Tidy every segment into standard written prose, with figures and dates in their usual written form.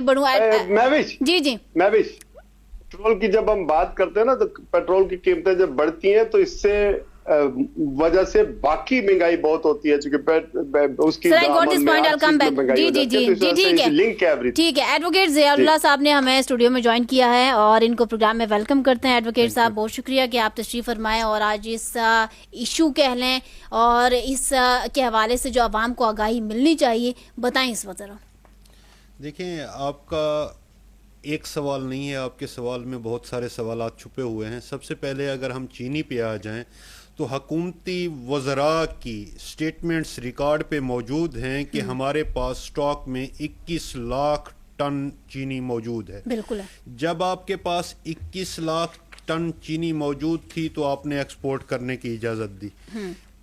बढ़ूं महविश जी जी Mahwish, petrol की जब हम बात करते हैं ना, तो पेट्रोल की कीमतें जब बढ़ती हैं तो इससे वजह से बाकी महंगाई बहुत होती है, क्योंकि उसकी sir I got this point, I come back. जी जी जी जी ठीक है लिंक है एवरीथिंग। ठीक है, एडवोकेट ज़ियाउल्लाह साहब ने हमें स्टूडियो में ज्वाइन किया है और इनको प्रोग्राम में वेलकम करते हैं। एडवोकेट साहब बहुत शुक्रिया कि आप तशरीफ़ फरमाएं और आज इस इशू कह लें और इस के हवाले से जो आवाम को आगाही मिलनी चाहिए, बताएं इस वक्त ज़रा। देखें, आपका एक सवाल नहीं है, आपके सवाल में बहुत सारे सवालात छुपे हुए हैं। सबसे पहले अगर हम चीनी पे आ जाएं तो हुकूमती वज़रा की स्टेटमेंट्स रिकॉर्ड पे मौजूद हैं कि हमारे पास स्टॉक में 21 लाख टन चीनी मौजूद है। बिल्कुल है। जब आपके पास 21 लाख टन चीनी मौजूद थी तो आपने एक्सपोर्ट करने की इजाज़त दी।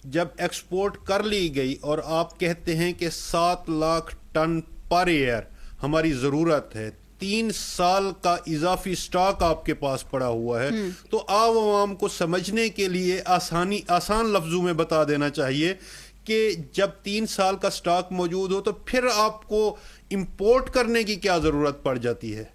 जब एक्सपोर्ट कर ली गई और आप कहते हैं कि 7 लाख टन पर ईयर हमारी ज़रूरत है, 3 साल का इजाफी स्टॉक आपके पास पड़ा हुआ है, तो आवाम को समझने के लिए आसान लफ्जों में बता देना चाहिए कि जब 3 साल का स्टॉक मौजूद हो तो फिर आपको इंपोर्ट करने की क्या ज़रूरत पड़ जाती है।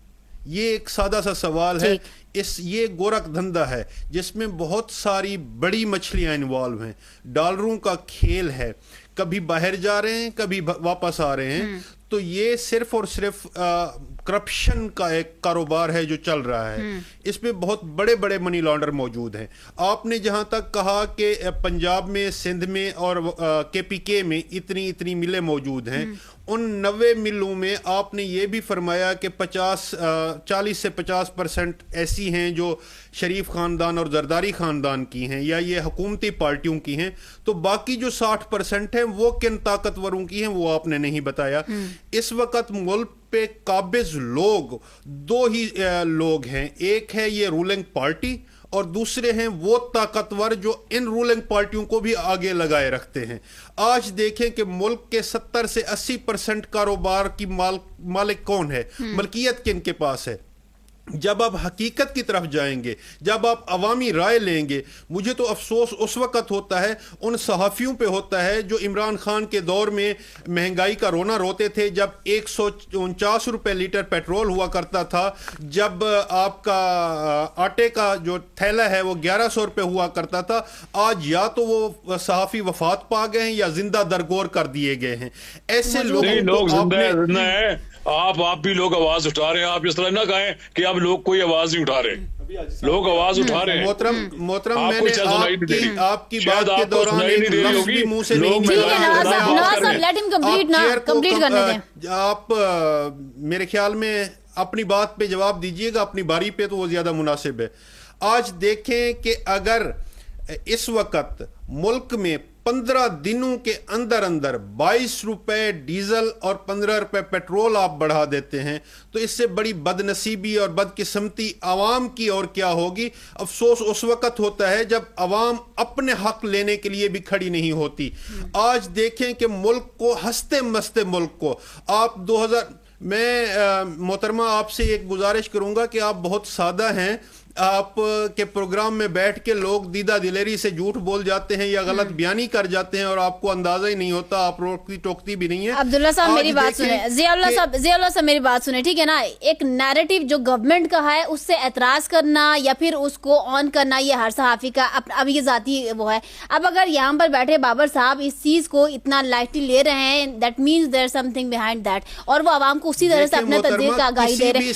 ये एक सादा सा सवाल है। ये गोरख धंधा है जिसमें बहुत सारी बड़ी मछलियां इन्वॉल्व हैं, डॉलरों का खेल है, कभी बाहर जा रहे हैं कभी वापस आ रहे हैं। तो ये सिर्फ और सिर्फ करप्शन का एक कारोबार है जो चल रहा है। इसमें बहुत बड़े बड़े मनी लॉन्डर मौजूद हैं। आपने जहां तक कहा कि पंजाब में, सिंध में और केपीके में इतनी मिलें मौजूद हैं, उन 90 मिलों में आपने ये भी फरमाया कि 40 से 50% ऐसी हैं जो शरीफ खानदान और जरदारी खानदान की हैं या ये हुकूमती पार्टियों की हैं। तो बाकी जो 60% हैं वो किन ताकतवरों की हैं वो आपने नहीं बताया। इस वक्त मुल्क पे काबिज लोग 2 ही लोग हैं, एक है ये रूलिंग पार्टी और दूसरे हैं वो ताकतवर जो इन रूलिंग पार्टियों को भी आगे लगाए रखते हैं। आज देखें कि मुल्क के 70 से 80% कारोबार की मालिक कौन है, मलकियत किन के पास है। जब आप हकीकत की तरफ जाएंगे, जब आप अवामी राय लेंगे, मुझे तो अफसोस उस वक़्त होता है उन सहाफ़ियों पे होता है जो इमरान खान के दौर में महंगाई का रोना रोते थे, जब 149 रुपये लीटर पेट्रोल हुआ करता था, जब आपका आटे का जो थैला है वो 1100 रुपये हुआ करता था। आज या तो वो सहाफ़ी वफात पा गए हैं या जिंदा दरगोर कर दिए गए हैं। ऐसे लोग आप भी लोग आवाज उठा रहे हैं। आप इस तरह ना कहें कि अब लोग कोई आवाज नहीं उठा रहे, लोग आवाज उठा रहे हैं। मोहतरम मैंने आपकी बात के दौरान एक लफ्ज़ भी मुंह से नहीं निकाला। आप मेरे ख्याल में अपनी बात पे जवाब दीजिएगा, अपनी बारी पे, तो वो ज्यादा मुनासिब है। आज देखें कि अगर इस वक्त मुल्क में 15 दिनों के अंदर 22 रुपए डीजल और 15 रुपए पेट्रोल आप बढ़ा देते हैं, तो इससे बड़ी बदनसीबी और बदकिस्मती आवाम की और क्या होगी। अफसोस उस वक्त होता है जब आवाम अपने हक लेने के लिए भी खड़ी नहीं होती। आज देखें कि मुल्क को, हंसते मस्ते मुल्क को आप 2000 मैं मोहतरमा आपसे एक गुजारिश करूंगा कि आप बहुत सादा हैं, आप के प्रोग्राम में बैठ के लोग दीदा दिलेरी से झूठ बोल जाते हैं या गलत बयानी कर जाते हैं और आपको अंदाजा ही नहीं होता, आप रोकती टोकती भी नहीं है। अब्दुल्ला साहब मेरी बात सुने, ज़ियाउल्लाह साहब मेरी बात सुने, ठीक है ना। एक नैरेटिव जो गवर्नमेंट का है उससे एतराज करना या फिर उसको ऑन करना, ये हर सहाफ़ी का अब ये जाती वो है। अब अगर यहाँ पर बैठे बाबर साहब इस चीज को इतना लाइटली ले रहे हैं, that means there something behind that, और वो आवाम को उसी तरह से अपने तस्दीक का आगाही दे रहे हैं।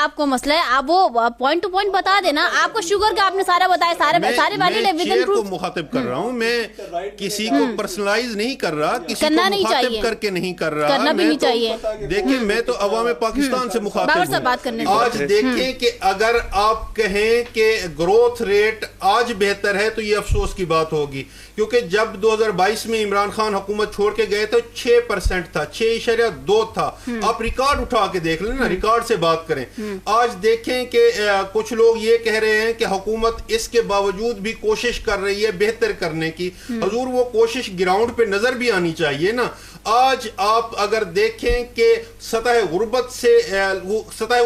आपको मसला है, आप वो पॉइंट पॉइंट बता देना। आपको शुगर का आपने सारा बताया, सारे वैलिड को मुखातिब कर रहा हूं, मैं किसी को पर्सनलाइज नहीं कर रहा, किसी को मुखातिब करके नहीं कर रहा, करना भी नहीं चाहिए। देखिए मैं तो अवाम पाकिस्तान से मुखातिब हूं। आज देखें कि अगर आप कहें कि ग्रोथ रेट आज बेहतर है तो ये अफसोस की बात होगी, क्योंकि जब 2022 में इमरान खान हुकूमत छोड़ के गए तो 6% था, 6.2 था। आप रिकॉर्ड उठा के देख लेना, रिकॉर्ड से बात करें। आज देखें कि कुछ लोग ये कह रहे हैं कि हुकूमत इसके बावजूद भी कोशिश कर रही है बेहतर करने की। हुजूर वो कोशिश ग्राउंड पे नजर भी आनी चाहिए ना। आज आप अगर देखें कि सतह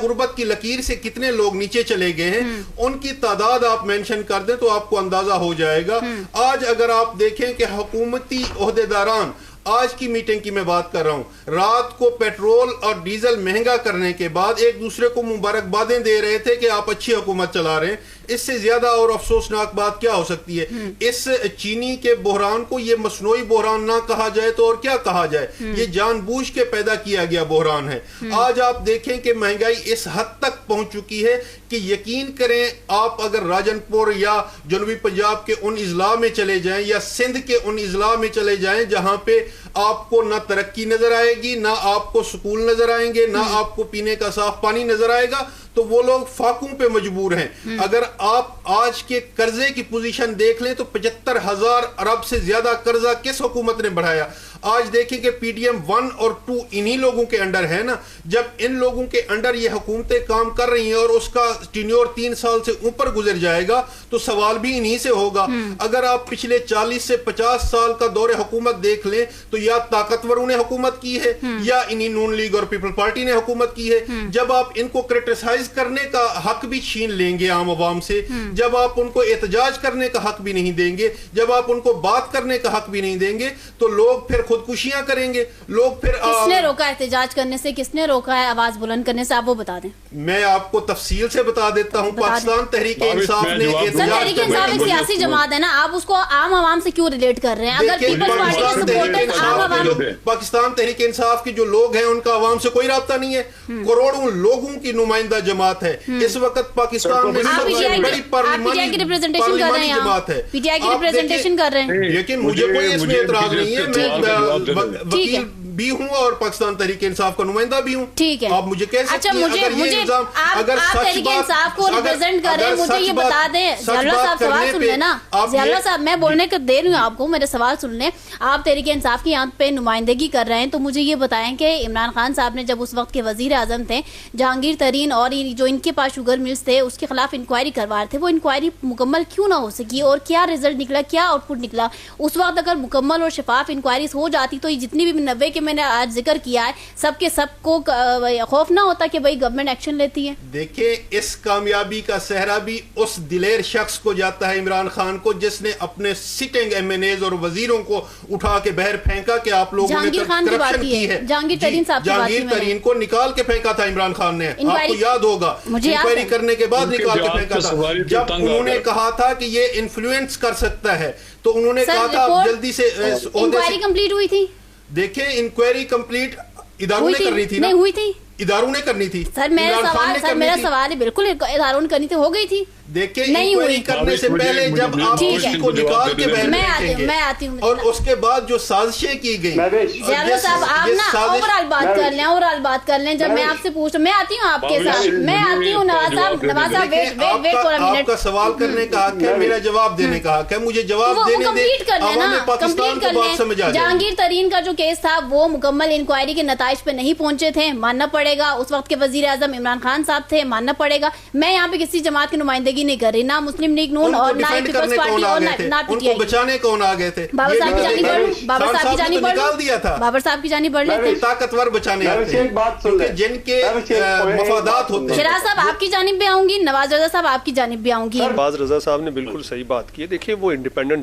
गुर्बत की लकीर से कितने लोग नीचे चले गए हैं, उनकी तादाद आप मेंशन कर दें तो आपको अंदाजा हो जाएगा। आज अगर आप देखें कि हुकूमती ओहदेदारान आज की मीटिंग की मैं बात कर रहा हूं, रात को पेट्रोल और डीजल महंगा करने के बाद एक दूसरे को मुबारकबादें दे रहे थे कि आप अच्छी हुकूमत चला रहे हैं। इससे ज्यादा और अफसोसनाक बात क्या हो सकती है? इस चीनी के बहरान को ये मसनूई बहरान ना कहा जाए तो और क्या कहा जाए? ये जानबूझ के पैदा किया गया बहरान है। आज आप देखें कि महंगाई इस हद तक पहुंच चुकी है कि यकीन करें, आप अगर राजनपुर या जनूबी पंजाब के उन इजला में चले जाएं या सिंध के उन इजला में चले जाएं जहां पे आपको ना तरक्की नजर आएगी, ना आपको स्कूल नजर आएंगे, ना आपको पीने का साफ पानी नजर आएगा, तो वो लोग फाकों पे मजबूर हैं। अगर आप आज के कर्जे की पोजीशन देख लें तो 75,000 अरब से ज्यादा कर्जा किस हुकूमत ने बढ़ाया? आज देखें कि पीडीएम 1 और 2 इन्हीं लोगों के अंडर है ना। जब इन लोगों के अंडर ये हुकूमतें काम कर रही हैं और उसका टेन्योर 3 साल से ऊपर गुजर जाएगा तो सवाल भी इन्हीं से होगा। अगर आप पिछले 40 से 50 साल का दौरे हुकूमत देख लें तो या ताकतवरों ने हुकूमत की है या इन्हीं नून लीग और पीपल पार्टी ने हुकूमत की है। जब आप इनको क्रिटिसाइज करने का हक भी छीन लेंगे आम आवाम से, जब आप उनको एहतजाज करने का हक भी नहीं देंगे, जब आप उनको बात करने का हक भी नहीं देंगे, तो लोग फिर खुदकुशियां करेंगे। लोग फिर किसने रोका एहतजाज करने से? किसने रोका है आवाज बुलंद करने से? आप वो बता दें। मैं आपको तफसील से बता देता हूं। पाकिस्तान तहरीक इंसाफ ने तहरीक इंसाफ एक सियासी जमात है ना, आप उसको आम आवाम से क्यों रिलेट कर रहे हैं? अगर पीपल्स पार्टी के सपोर्टर्स आम आवाम, पाकिस्तान तहरीक इंसाफ के जो लोग हैं उनका आवाम से कोई राब्ता नहीं है। करोड़ों लोगों की नुमाइंदा जमात है इस वक्त पाकिस्तान में। सबसे बड़ी पार्लियामेंट की रिप्रेजेंटेशन कर रहे हैं, जमात है, पीटीआई की रिप्रेजेंटेशन कर रहे हैं। लेकिन मुझे कोई इसमें एतराज नहीं है। मैं वकील भी हूँ और पाकिस्तान तहरीक इंसाफ का नुमाइंदा भी हूँ। ठीक है, आप मुझे कह सकते हैं अगर ये इल्जाम, अगर तहरीक इंसाफ को रिप्रेजेंट कर रहे हैं, मुझे ये बता दें। जियाउल्लाह साहब सवाल सुन लेना। जियाउल्लाह साहब, मैं बोलने को दे रही हूँ आपको, मेरे सवाल सुन लें। आप तहरीक इंसाफ की यहाँ पे नुमाइंदगी कर रहे हैं, तो मुझे ये बताएं कि इमरान खान साहब ने जब उस वक्त के वजीर आजम थे, जहांगीर तरीन और जो इनके पास शुगर मिल्स थे उसके खिलाफ इंक्वायरी करवा रहे थे, वो इंक्वायरी मुकम्मल क्यों ना हो सकी और क्या रिजल्ट निकला, क्या आउटपुट निकला? उस वक्त अगर मुकम्मल और शफाफ इंक्वायरी हो जाती तो जितनी भी 90 के मैंने आज जिक्र किया है, सबके सबको खौफ ना होता कि भाई गवर्नमेंट एक्शन लेती है। देखिए, इस कामयाबी का सहरा भी उस दिलेर शख्स को जाता है, इमरान खान को, जिसने अपने सिटिंग एमएनएज और वजीरों को उठा के बहर फेंका कि आप लोगों ने करप्शन की है। जहांगीर तरीन साहब, जहांगीर तरीन को निकाल के फेंका था इमरान खान ने, आपको याद होगा। इंक्वायरी करने के बाद निकाल के फेंका था। जब उन्होंने कहा था कि ये इन्फ्लुएंस कर सकता है तो उन्होंने कहा था आप जल्दी से इंक्वायरी कंप्लीट हुई थी। देखिए, इंक्वायरी कंप्लीट इदारों ने करनी थी ना? नहीं हुई थी, इदारों ने करनी थी। सर मेरा सवाल है, बिल्कुल इदारों ने करनी थी, हो गई थी। देखिए, इंक्वायरी करने से पहले जब आप किसी को निकाल के बैठ मैं आती हूँ और उसके बाद जो साजिशें की गई। जियाउल्लाह साहब, आप ना ओवरऑल बात कर लें, ओवरऑल बात कर लें। जब मैं आपसे पूछ, मैं आती हूँ आपके साथ, मैं आती हूँ। नवाज साहब, वेट फॉर अ मिनट। आपका सवाल करने का हक है, मेरा जवाब देने का हक है। मुझे जवाब देने कंप्लीट कर लेना, पाकिस्तान को बात समझ आ जाए। जहांगीर तरीन का जो केस था वो मुकम्मल इंक्वायरी के नताइज पे नहीं पहुंचे थे, मानना पड़ेगा। उस वक्त के वजीर आजम इमरान खान साहब थे, मानना पड़ेगा। मैं यहाँ पे किसी जमात की नुमाइंदगी नहीं कर रही, ना मुस्लिम लीग नून और ना पीपल्स पार्टी और ना पीटीआई। बचाने कौन आ गए थे? बाबर साहब की जानी बढ़, बाबर साहब की जानी बढ़ दिया था, बाबर साहब की जानी बढ़ लेते, ताकतवर बचाने जिनके मफादात होते। शिराज साहब आपकी जानिब भी आऊंगी, नवाज रजा साहब आपकी जानिब भी आऊंगी। नवाज रजा साहब ने बिल्कुल सही बात की है। देखिए, वो इंडिपेंडेंट